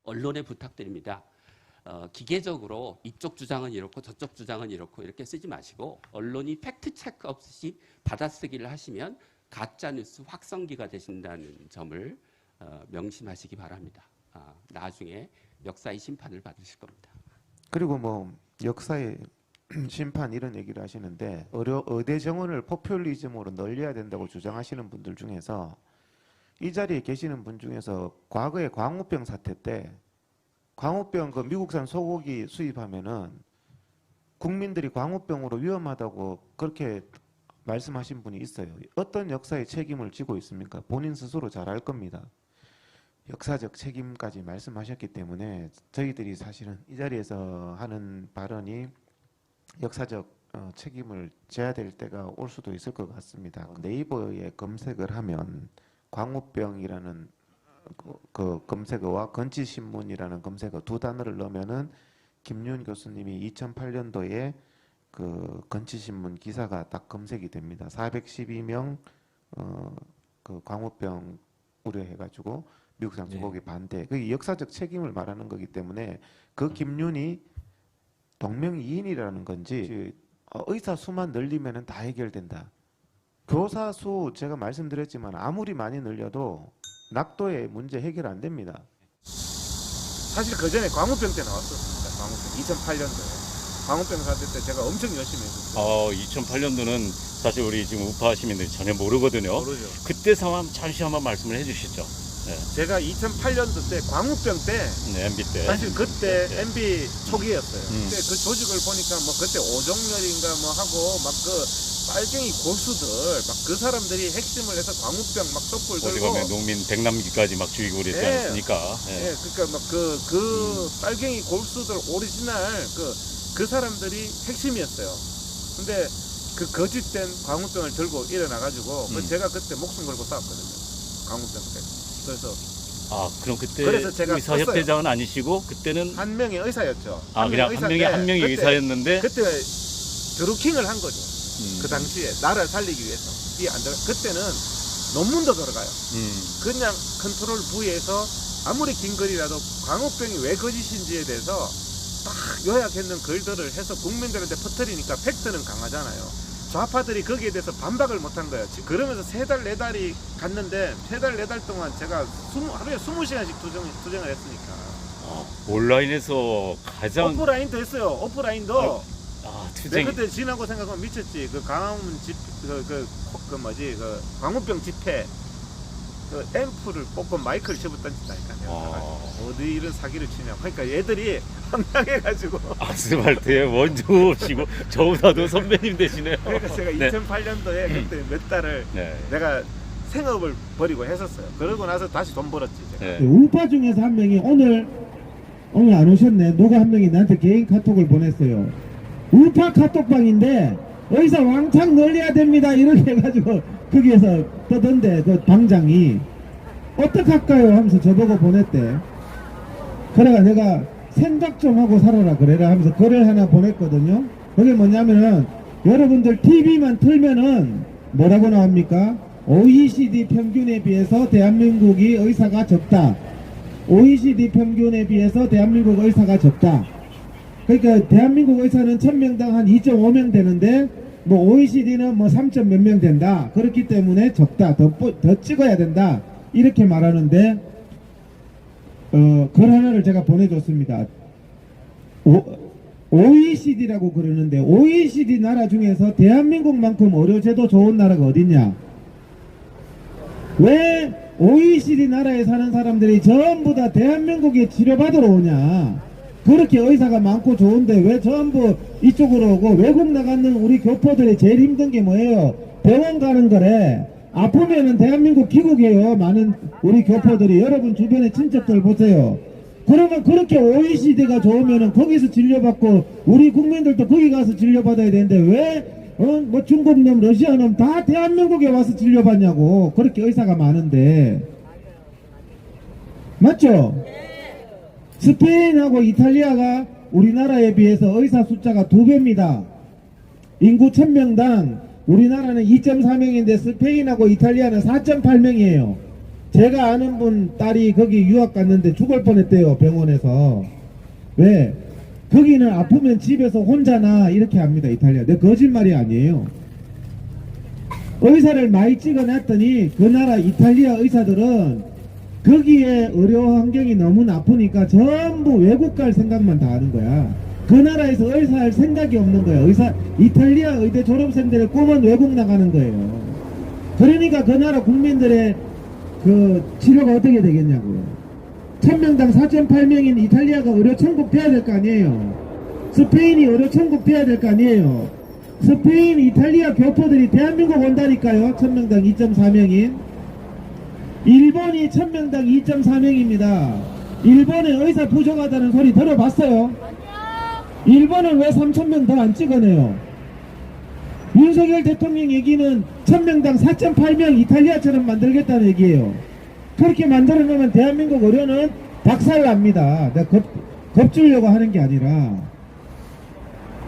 언론에 부탁드립니다. 기계적으로 이쪽 주장은 이렇고 저쪽 주장은 이렇고 이렇게 쓰지 마시고 언론이 팩트 체크 없이 받아쓰기를 하시면 가짜뉴스 확성기가 되신다는 점을 명심하시기 바랍니다. 나중에 역사의 심판을 받으실 겁니다. 그리고 뭐 역사의 심판 이런 얘기를 하시는데 의대 정원을 포퓰리즘으로 늘려야 된다고 주장하시는 분들 중에서 이 자리에 계시는 분 중에서 과거에 광우병 사태 때 광우병 그 미국산 소고기 수입하면은 국민들이 광우병으로 위험하다고 그렇게 말씀하신 분이 있어요. 어떤 역사의 책임을 지고 있습니까? 본인 스스로 잘 알 겁니다. 역사적 책임까지 말씀하셨기 때문에 저희들이 사실은 이 자리에서 하는 발언이 역사적 책임을 져야 될 때가 올 수도 있을 것 같습니다. 네이버에 검색을 하면 광우병이라는 그 검색어와 건치신문이라는 검색어 두 단어를 넣으면은 김윤 교수님이 2008년도에 그 건치신문 기사가 딱 검색이 됩니다. 412명 그 광우병 우려해가지고 미국산 소고기 반대. 그 역사적 책임을 말하는 거기 때문에 그 김윤이 동명이인이라는 건지 의사 수만 늘리면은 다 해결된다. 교사 수 제가 말씀드렸지만 아무리 많이 늘려도 낙도의 문제 해결 안 됩니다. 사실 그 전에 광우병 때 나왔었습니다. 광우병 2008년도에 광우병 사태 때 제가 엄청 열심히 했었어요. 2008년도는 사실 우리 지금 우파 시민들이 전혀 모르거든요. 모르죠. 그때 상황 잠시 한번 말씀을 해주시죠. 네. 제가 2008년도 때 광우병 때 네, MB 때. 사실 그때 네. MB 초기였어요. 음. 근데 그 조직을 보니까 뭐 그때 오종렬인가 뭐 하고 막 그 빨갱이 고수들 막 그 사람들이 핵심을 해서 광우병 막 촛불 어디 들고 가면 농민 백남기까지 막 죽이고 그랬지 네. 않습니까? 네. 예, 그러니까 막 그 빨갱이 골수들 오리지널 그 사람들이 핵심이었어요. 근데 그 거짓된 광우병을 들고 일어나가지고 제가 그때 목숨 걸고 싸웠거든요. 광우병 때. 그래서 그럼 그때 그래서 제가 의사협회장은 아니시고 그때는 한 명이 의사였죠. 그냥 한 명이 의사였는데 그때 드루킹을 한 거죠. 그 당시에 나라를 살리기 위해서 그때는 논문도 들어가요. 그냥 컨트롤 V에서 아무리 긴 글이라도 광우병이 왜 거짓인지에 대해서 딱 요약했는 글들을 해서 국민들한테 퍼뜨리니까 팩트는 강하잖아요. 좌파들이 거기에 대해서 반박을 못한 거예요. 그러면서 3달 4달이 갔는데 3달 4달 동안 제가 하루에 20시간씩 투쟁을 했으니까. 온라인에서 가장 오프라인도 했어요. 오프라인도. 투쟁. 내가 그때 지나고 생각하면 미쳤지. 그 강화문 광우병 집회 그 앰프를 뽑고 마이크를 집어던진다니까요. 어디 이런 사기를 치냐. 그러니까 얘들이 황당해가지고. 아스팔트에 원조시고 저보다도 선배님 되시네요. 그러니까 제가 네. 2008년도에 그때 몇 달을 네. 내가 생업을 버리고 했었어요. 그러고 나서 다시 돈 벌었지. 제가. 네. 우파 중에서 한 명이 오늘 안 오셨네. 누가 한 명이 나한테 개인 카톡을 보냈어요. 우파 카톡방인데 의사 왕창 늘려야 됩니다 이렇게 해가지고 거기에서 떠던데 그 방장이 어떡할까요 하면서 저보고 보냈대. 그래가 내가 생각 좀 하고 살아라 그래라 하면서 글을 하나 보냈거든요. 그게 뭐냐면은 여러분들 TV만 틀면은 뭐라고 나옵니까? OECD 평균에 비해서 대한민국이 의사가 적다. OECD 평균에 비해서 대한민국 의사가 적다. 그러니까 대한민국 의사는 1000명당 한 2.5명 되는데 뭐 OECD는 뭐 3점 몇 명 된다. 그렇기 때문에 적다. 더 찍어야 된다. 이렇게 말하는데 글 하나를 제가 보내줬습니다. OECD라고 그러는데 OECD 나라 중에서 대한민국만큼 의료제도 좋은 나라가 어딨냐? 왜 OECD 나라에 사는 사람들이 전부 다 대한민국에 치료받으러 오냐? 그렇게 의사가 많고 좋은데 왜 전부 이쪽으로 오고 외국 나가는 우리 교포들이 제일 힘든 게 뭐예요? 병원 가는 거래. 아프면은 대한민국 귀국해요. 많은 우리 교포들이. 여러분 주변에 친척들 보세요. 그러면 그렇게 OECD가 좋으면은 거기서 진료받고 우리 국민들도 거기 가서 진료받아야 되는데 왜 뭐 중국놈 러시아놈 다 대한민국에 와서 진료받냐고. 그렇게 의사가 많은데 맞죠? 스페인하고 이탈리아가 우리나라에 비해서 의사 숫자가 2배입니다. 인구 1000명당 우리나라는 2.4명인데 스페인하고 이탈리아는 4.8명이에요. 제가 아는 분 딸이 거기 유학 갔는데 죽을 뻔했대요, 병원에서. 왜? 거기는 아프면 집에서 혼자나 이렇게 합니다, 이탈리아. 내 거짓말이 아니에요. 의사를 많이 찍어놨더니 그 나라 이탈리아 의사들은 거기에 의료 환경이 너무 나쁘니까 전부 외국 갈 생각만 다 하는 거야. 그 나라에서 의사 할 생각이 없는 거야. 이탈리아 의대 졸업생들의 꿈은 외국 나가는 거예요. 그러니까 그 나라 국민들의 그 치료가 어떻게 되겠냐고요. 1000명당 4.8명인 이탈리아가 의료 천국 돼야 될 거 아니에요. 스페인이 의료 천국 돼야 될 거 아니에요. 스페인, 이탈리아 교포들이 대한민국 온다니까요. 1000명당 2.4명인. 일본이 1000명당 2.4명입니다. 일본에 의사 부족하다는 소리 들어봤어요? 일본은 왜 3000명 더 안 찍어내요? 윤석열 대통령 얘기는 1000명당 4.8명 이탈리아처럼 만들겠다는 얘기예요. 그렇게 만들어 놓으면 대한민국 의료는 박살납니다. 내가 겁주려고 하는 게 아니라,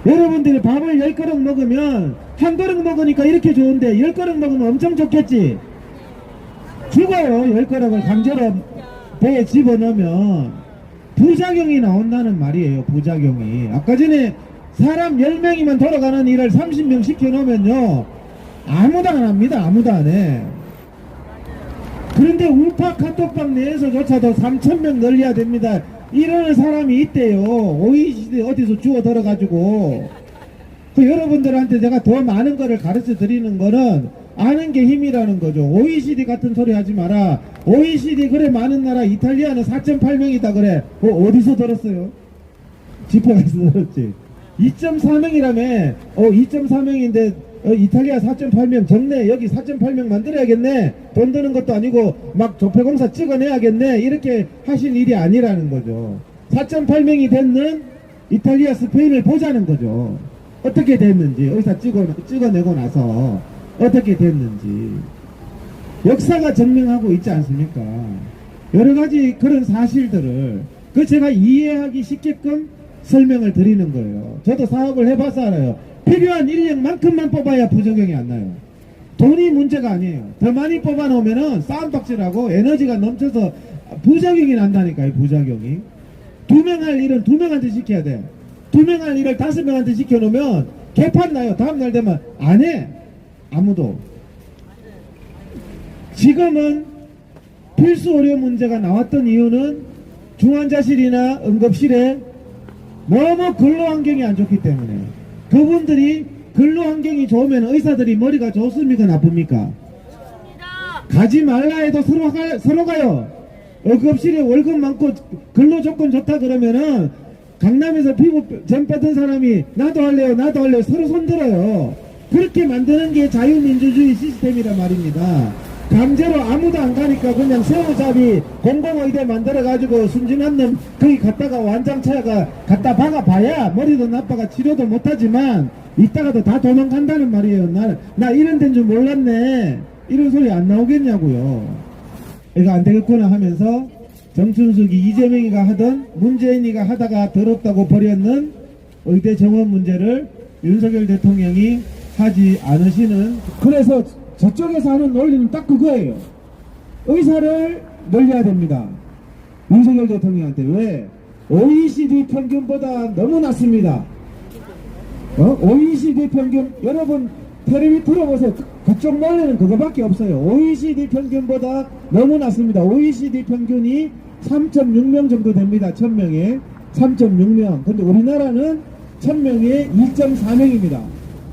여러분들이 밥을 10그릇 먹으면 한 그릇 먹으니까 이렇게 좋은데 10그릇 먹으면 엄청 좋겠지. 죽어요. 10그릇을 강제로 배에 집어넣으면 부작용이 나온다는 말이에요. 부작용이. 아까 전에 사람 10명이면 돌아가는 일을 30명 시켜놓으면요, 아무도 안 합니다. 아무도 안 해. 그런데 우파 카톡방 내에서조차도 3000명 늘려야 됩니다, 이러는 사람이 있대요. OECD 어디서 주워 들어가지고. 그 여러분들한테 제가 더 많은 거를 가르쳐 드리는 거는 아는 게 힘이라는 거죠. OECD 같은 소리 하지 마라. OECD 그래 많은 나라 이탈리아는 4.8명이다 그래. 어디서 들었어요? 집회에서 들었지. 2.4명이라며. 2.4명인데 이탈리아 4.8명 정내 여기 4.8명 만들어야겠네. 돈 드는 것도 아니고 막 조폐공사 찍어내야겠네. 이렇게 하실 일이 아니라는 거죠. 4.8명이 됐는 이탈리아 스페인을 보자는 거죠. 어떻게 됐는지, 의사 찍어내고 나서 어떻게 됐는지 역사가 증명하고 있지 않습니까? 여러 가지 그런 사실들을 제가 이해하기 쉽게끔 설명을 드리는 거예요. 저도 사업을 해봐서 알아요. 필요한 인력만큼만 뽑아야 부작용이 안 나요. 돈이 문제가 아니에요. 더 많이 뽑아놓으면은 싸움박질하고 에너지가 넘쳐서 부작용이 난다니까요. 부작용이. 2명 할 일은 2명한테 시켜야 돼. 2명 할 일을 5명한테 시켜놓으면 개판 나요. 다음날 되면 안 해. 아무도. 지금은 필수 의료 문제가 나왔던 이유는 중환자실이나 응급실에 너무 근로 환경이 안 좋기 때문에. 그분들이 근로 환경이 좋으면 의사들이 머리가 좋습니까 나쁩니까? 가지 말라 해도 서로 가요. 응급실에 월급 많고 근로 조건 좋다 그러면은 강남에서 피부 점 뺐던 사람이 나도 할래요 서로 손들어요. 그렇게 만드는 게 자유민주주의 시스템이란 말입니다. 강제로 아무도 안 가니까 그냥 새우잡이 공공의대 만들어가지고 순진한 놈 거기 갔다가 완장차가 갖다 박아봐야 머리도 나빠가 치료도 못하지만 이따가도 다 도망간다는 말이에요. 나 이런 데인 줄 몰랐네. 이런 소리 안 나오겠냐고요. 이거 안 되겠구나 하면서 정춘숙이 이재명이가 하던 문재인이가 하다가 더럽다고 버렸는 의대 정원 문제를 윤석열 대통령이 하지 않으시는. 그래서 저쪽에서 하는 논리는 딱 그거예요. 의사를 늘려야 됩니다. 윤석열 대통령한테. 왜? OECD 평균보다 너무 낮습니다. OECD 평균, 여러분 텔레비 들어보세요. 그쪽 논리는 그거밖에 없어요. OECD 평균보다 너무 낮습니다. OECD 평균이 3.6명 정도 됩니다. 1000명에 3.6명. 근데 우리나라는 1000명에 2.4명입니다.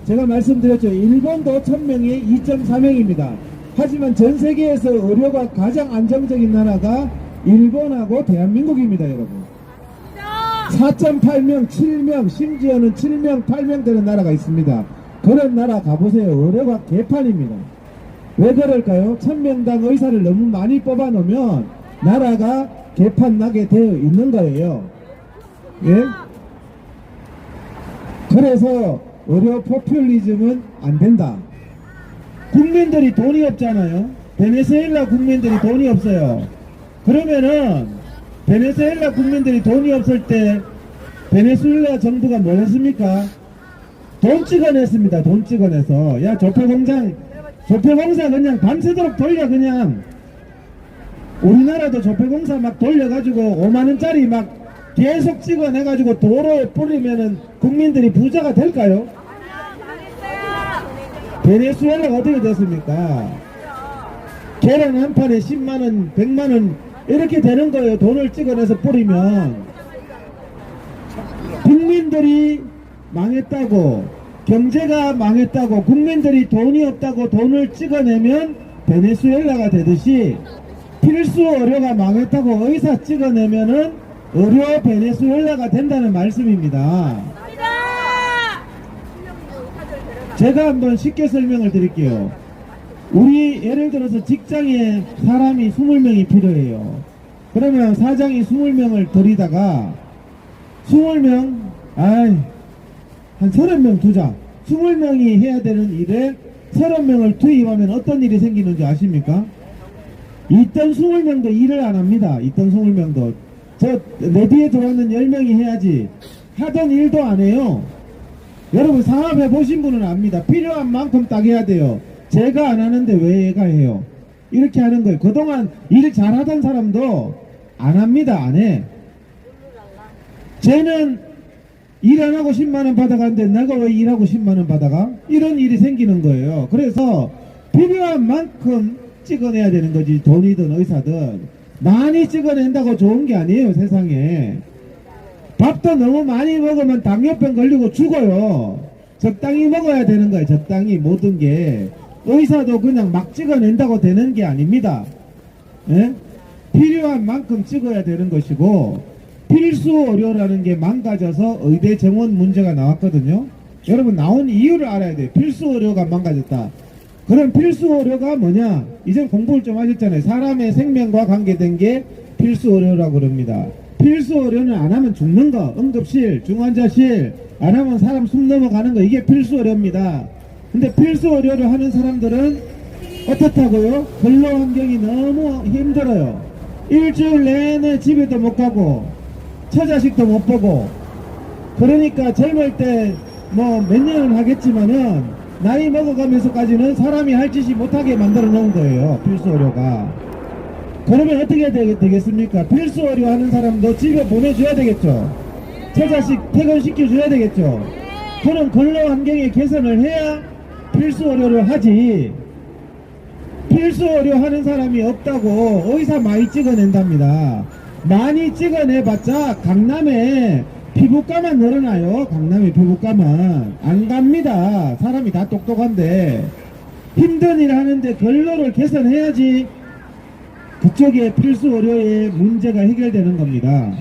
제가 말씀드렸죠. 일본도 1000명에 2.4명입니다. 하지만 전 세계에서 의료가 가장 안정적인 나라가 일본하고 대한민국입니다, 여러분. 4.8명, 7명, 심지어는 7명, 8명 되는 나라가 있습니다. 그런 나라 가보세요. 의료가 개판입니다. 왜 그럴까요? 1000명당 의사를 너무 많이 뽑아놓으면 나라가 개판 나게 되어 있는 거예요. 예? 그래서 의료 포퓰리즘은 안 된다. 국민들이 돈이 없잖아요. 베네수엘라 국민들이 돈이 없어요. 그러면은 베네수엘라 국민들이 돈이 없을 때 베네수엘라 정부가 뭐 했습니까? 돈 찍어냈습니다. 돈 찍어내서 야 조폐공사 그냥 밤새도록 돌려. 그냥 우리나라도 조폐공사 막 돌려가지고 5만원짜리 막 계속 찍어내가지고 도로에 뿌리면은 국민들이 부자가 될까요? 베네수엘라가 어떻게 됐습니까? 계란 한 판에 10만원, 100만원 이렇게 되는 거예요. 돈을 찍어내서 뿌리면. 국민들이 망했다고, 경제가 망했다고, 국민들이 돈이 없다고 돈을 찍어내면 베네수엘라가 되듯이 필수 의료가 망했다고 의사 찍어내면은 의료 베네수엘라가 된다는 말씀입니다. 제가 한번 쉽게 설명을 드릴게요. 우리 예를 들어서 직장에 사람이 20명이 필요해요. 그러면 사장이 20명을 들이다가 20명, 한 30명 두자. 20명이 해야 되는 일에 30명을 투입하면 어떤 일이 생기는 줄 아십니까? 있던 20명도 일을 안 합니다. 있던 20명도. 내 뒤에 들어오는 10명이 해야지. 하던 일도 안 해요. 여러분 사업해 보신 분은 압니다. 필요한 만큼 딱 해야 돼요. 제가 안 하는데 왜 얘가 해요? 이렇게 하는 거예요. 그동안 일 잘하던 사람도 안 합니다. 안 해. 쟤는 일 안 하고 10만원 받아가는데 내가 왜 일하고 10만원 받아가? 이런 일이 생기는 거예요. 그래서 필요한 만큼 찍어내야 되는 거지. 돈이든 의사든 많이 찍어낸다고 좋은 게 아니에요. 세상에 밥도 너무 많이 먹으면 당뇨병 걸리고 죽어요. 적당히 먹어야 되는 거예요. 적당히 모든 게. 의사도 그냥 막 찍어낸다고 되는 게 아닙니다. 예? 필요한 만큼 찍어야 되는 것이고, 필수 의료라는 게 망가져서 의대 정원 문제가 나왔거든요. 여러분 나온 이유를 알아야 돼요. 필수 의료가 망가졌다. 그럼 필수 의료가 뭐냐? 이제 공부를 좀 하셨잖아요. 사람의 생명과 관계된 게 필수 의료라고 그럽니다. 필수 의료는 안 하면 죽는 거, 응급실, 중환자실, 안 하면 사람 숨 넘어가는 거, 이게 필수 의료입니다. 근데 필수 의료를 하는 사람들은 어떻다고요? 근로 환경이 너무 힘들어요. 일주일 내내 집에도 못 가고 처자식도 못 보고, 그러니까 젊을 때 뭐 몇 년은 하겠지만은 나이 먹어가면서까지는 사람이 할 짓이 못하게 만들어 놓은 거예요. 필수 의료가. 그러면 어떻게 되겠습니까? 필수 의료 하는 사람도 집에 보내줘야 되겠죠. 처자식 퇴근시켜줘야 되겠죠. 그런 근로 환경의 개선을 해야 필수 의료를 하지. 필수 의료 하는 사람이 없다고 의사 많이 찍어낸답니다. 많이 찍어내봤자 강남에 피부과만 늘어나요. 강남에 피부과만 안 갑니다. 사람이 다 똑똑한데. 힘든 일 하는데 근로를 개선해야지 그쪽에 필수 의료의 문제가 해결되는 겁니다.